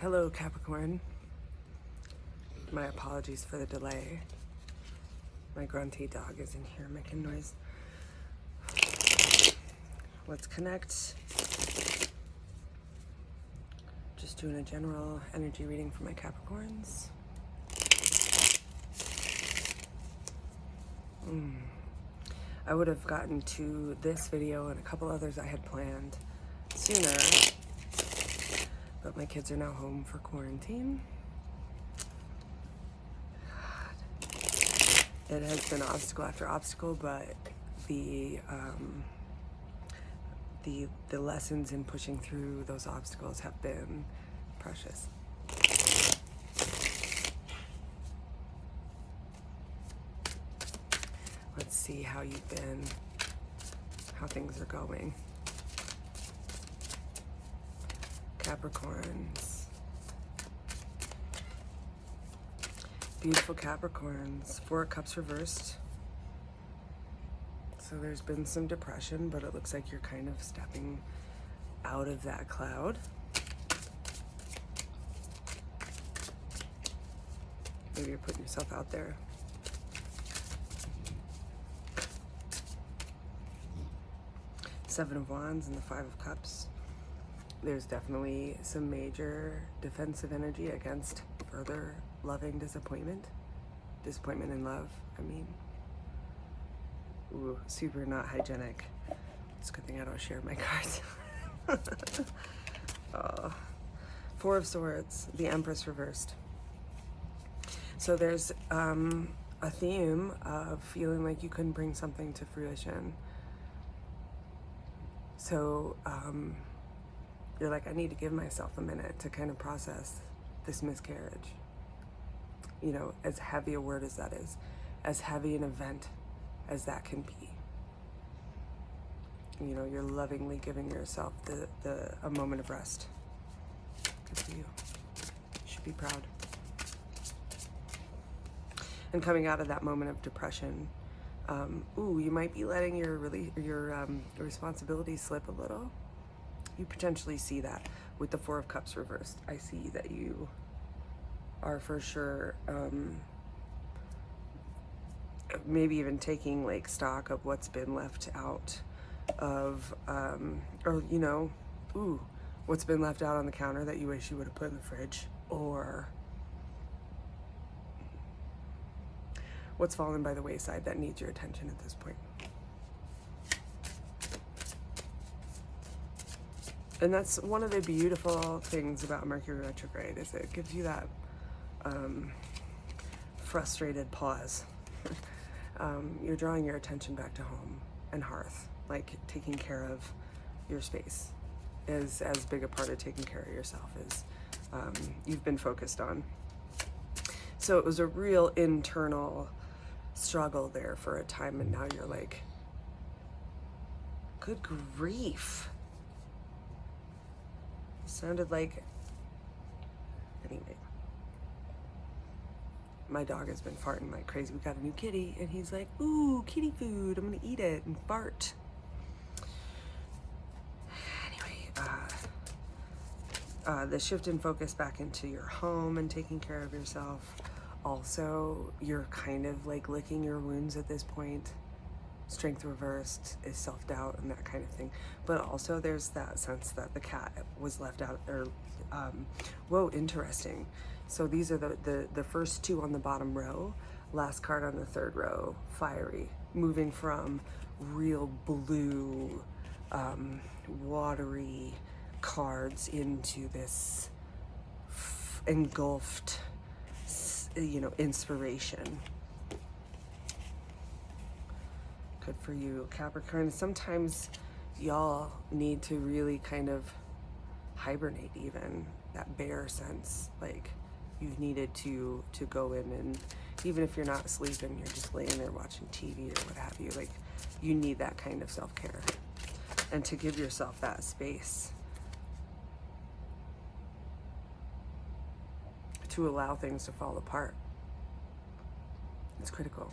Hello, Capricorn. My apologies for the delay. My grunty dog is in here making noise. Let's connect. Just doing a general energy reading for my Capricorns. I would have gotten to this video and a couple others I had planned sooner, but my kids are now home for quarantine. It has been obstacle after obstacle, but the lessons in pushing through those obstacles have been precious. Let's see how you've been, how things are going. Capricorns. Beautiful Capricorns. 4 of Cups reversed. So there's been some depression, but it looks like you're kind of stepping out of that cloud. Maybe you're putting yourself out there. Seven of Wands and the 5 of Cups. There's definitely some major defensive energy against further loving disappointment. Disappointment in love, I mean. Ooh, super not hygienic. It's a good thing I don't share my cards. Oh. 4 of Swords, the Empress reversed. So there's a theme of feeling like you couldn't bring something to fruition. So you're like, I need to give myself a minute to kind of process this miscarriage. You know, as heavy a word as that is, as heavy an event as that can be. You know, you're lovingly giving yourself a moment of rest. Good for you. You should be proud. And coming out of that moment of depression, you might be letting your responsibilities slip a little. You potentially see that with the 4 of Cups reversed. I see that you are for sure maybe even taking like stock of what's been left out of, what's been left out on the counter that you wish you would have put in the fridge, or what's fallen by the wayside that needs your attention at this point. And that's one of the beautiful things about Mercury retrograde, is it gives you that frustrated pause. You're drawing your attention back to home and hearth, like taking care of your space is as big a part of taking care of yourself as you've been focused on. So it was a real internal struggle there for a time, and now you're like, good grief. Sounded like, anyway. My dog has been farting like crazy. We got a new kitty, and he's like, ooh, kitty food, I'm gonna eat it and fart. Anyway, the shift in focus back into your home and taking care of yourself. Also, you're kind of like licking your wounds at this point. Strength reversed is self-doubt and that kind of thing. But also there's that sense that the cat was left out, or whoa, interesting. So these are the first 2 on the bottom row, last card on the 3rd row, fiery, moving from real blue, watery cards into this engulfed, inspiration. Good for you, Capricorn. Sometimes y'all need to really kind of hibernate, even that bear sense, like you've needed to go in, and even if you're not sleeping, you're just laying there watching TV or what have you, like you need that kind of self-care, and to give yourself that space to allow things to fall apart. It's critical.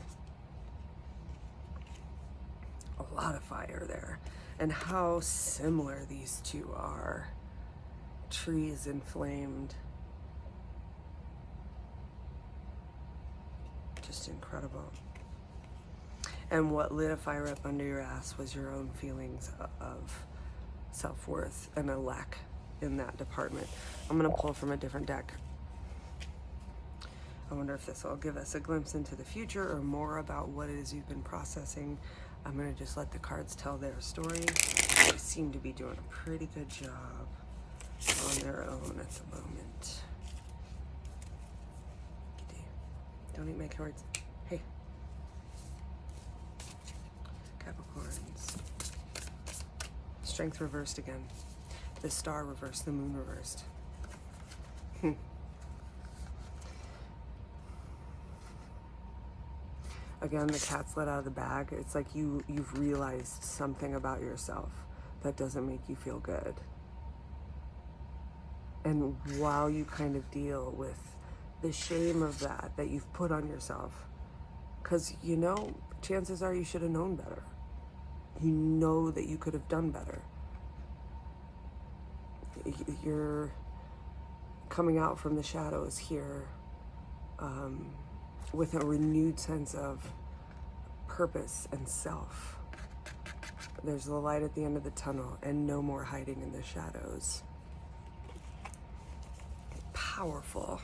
A lot of fire there. And how similar these two are. Trees inflamed, just incredible. And what lit a fire up under your ass was your own feelings of self-worth and a lack in that department. I'm going to pull from a different deck. I wonder if this will give us a glimpse into the future or more about what it is you've been processing. I'm going to just let the cards tell their story. They seem to be doing a pretty good job on their own at the moment. Don't eat my cards. Hey. Capricorns. Strength reversed again. The star reversed, the moon reversed. Again, the cat's let out of the bag. It's like you've realized something about yourself that doesn't make you feel good. And while you kind of deal with the shame of that you've put on yourself, because you know, chances are you should have known better. You know that you could have done better. You're coming out from the shadows here with a renewed sense of purpose and self. There's the light at the end of the tunnel and no more hiding in the shadows. Powerful.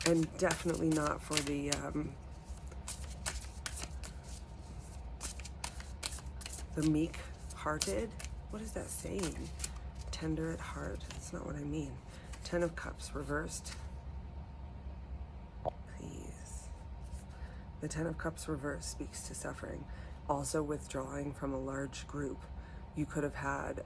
And definitely not for the meek-hearted. What is that saying? Tender at heart. That's not what I mean. 10 of Cups reversed. Please. The 10 of Cups reversed speaks to suffering. Also withdrawing from a large group. You could have had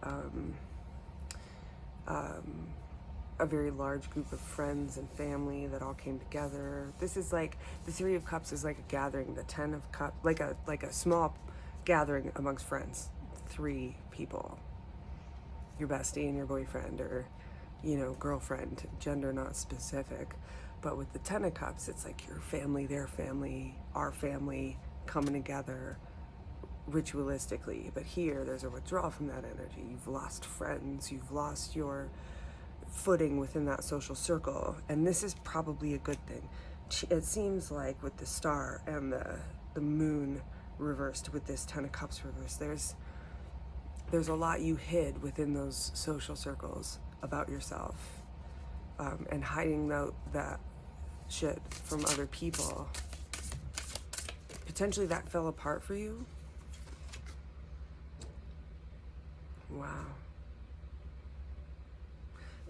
a very large group of friends and family that all came together. This is like, the 3 of Cups is like a gathering. The 10 of Cups, like a small gathering amongst friends. 3 people. Your bestie and your boyfriend, or, you know, girlfriend, gender not specific. But with the 10 of Cups, it's like your family, their family, our family coming together ritualistically. But here, there's a withdrawal from that energy. You've lost friends, you've lost your footing within that social circle, and this is probably a good thing. It seems like with the star and the moon reversed with this 10 of Cups reversed, there's a lot you hid within those social circles about yourself, and hiding that shit from other people. Potentially that fell apart for you. Wow.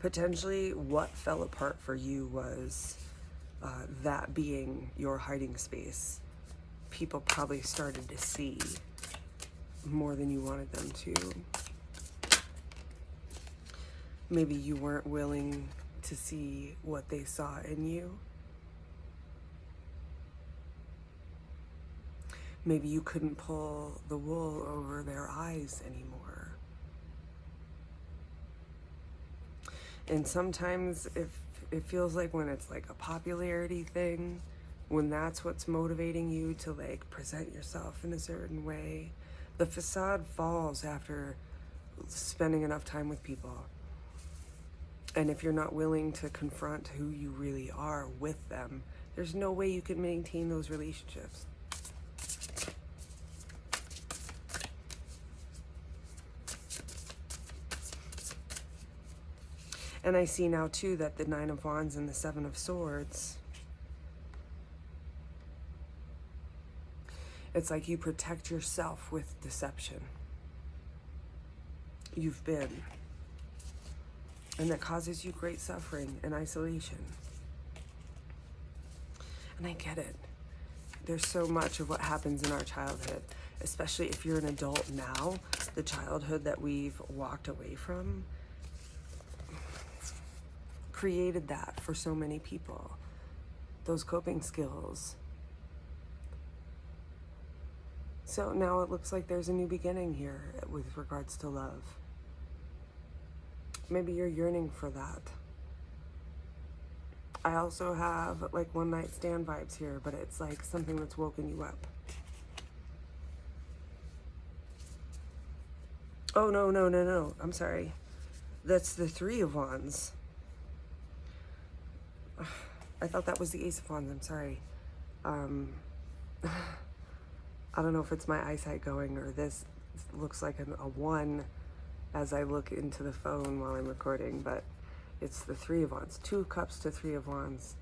Potentially what fell apart for you was that being your hiding space. People probably started to see more than you wanted them to. Maybe you weren't willing to see what they saw in you. Maybe you couldn't pull the wool over their eyes anymore. And sometimes it feels like when it's like a popularity thing, when that's what's motivating you to like present yourself in a certain way, the facade falls after spending enough time with people. And if you're not willing to confront who you really are with them, there's no way you can maintain those relationships. And I see now too that the 9 of Wands and the 7 of Swords, it's like you protect yourself with deception. You've been. And that causes you great suffering and isolation. And I get it. There's so much of what happens in our childhood, especially if you're an adult now, the childhood that we've walked away from created that for so many people. Those coping skills. So now it looks like there's a new beginning here with regards to love. Maybe you're yearning for that. I also have like one night stand vibes here, but it's like something that's woken you up. Oh, no. I'm sorry. That's the 3 of Wands. I thought that was the Ace of Wands. I'm sorry. I don't know if it's my eyesight going or this looks like a one as I look into the phone while I'm recording, but it's the Three of Wands. 2 Cups to 3 of Wands.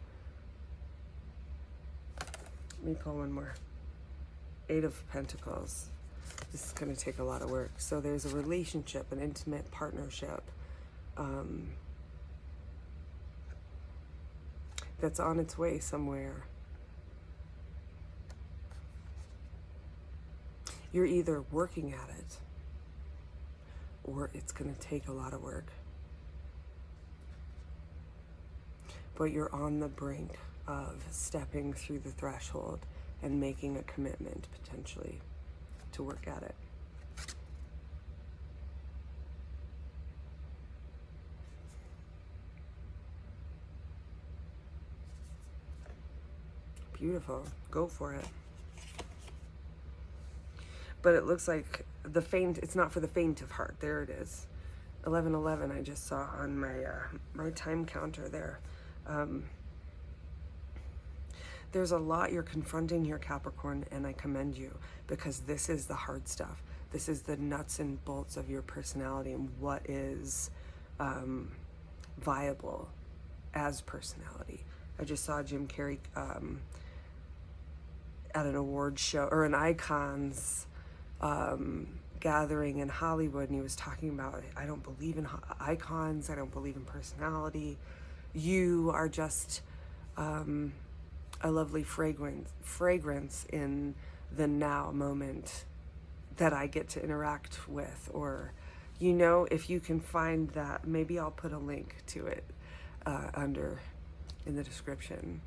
Let me pull one more. 8 of Pentacles. This is going to take a lot of work. So there's a relationship, an intimate partnership that's on its way somewhere. You're either working at it or it's going to take a lot of work. But you're on the brink of stepping through the threshold and making a commitment potentially to work at it. Beautiful. Go for it. But it looks like the faint, it's not for the faint of heart. There it is. 11:11 I just saw on my my time counter there. There's a lot you're confronting here, Capricorn, and I commend you, because this is the hard stuff. This is the nuts and bolts of your personality and what is viable as personality. I just saw Jim Carrey at an award show, or an Icons gathering in Hollywood, and he was talking about, I don't believe in icons, I don't believe in personality. You are just a lovely fragrance in the now moment that I get to interact with. Or, you know, if you can find that, maybe I'll put a link to it under in the description.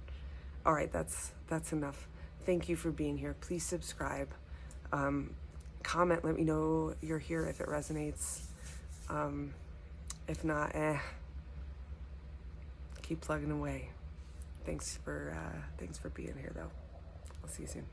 All right, that's enough. Thank you for being here. Please subscribe. Comment, let me know you're here if it resonates. If not, keep plugging away. Thanks for being here, though. I'll see you soon.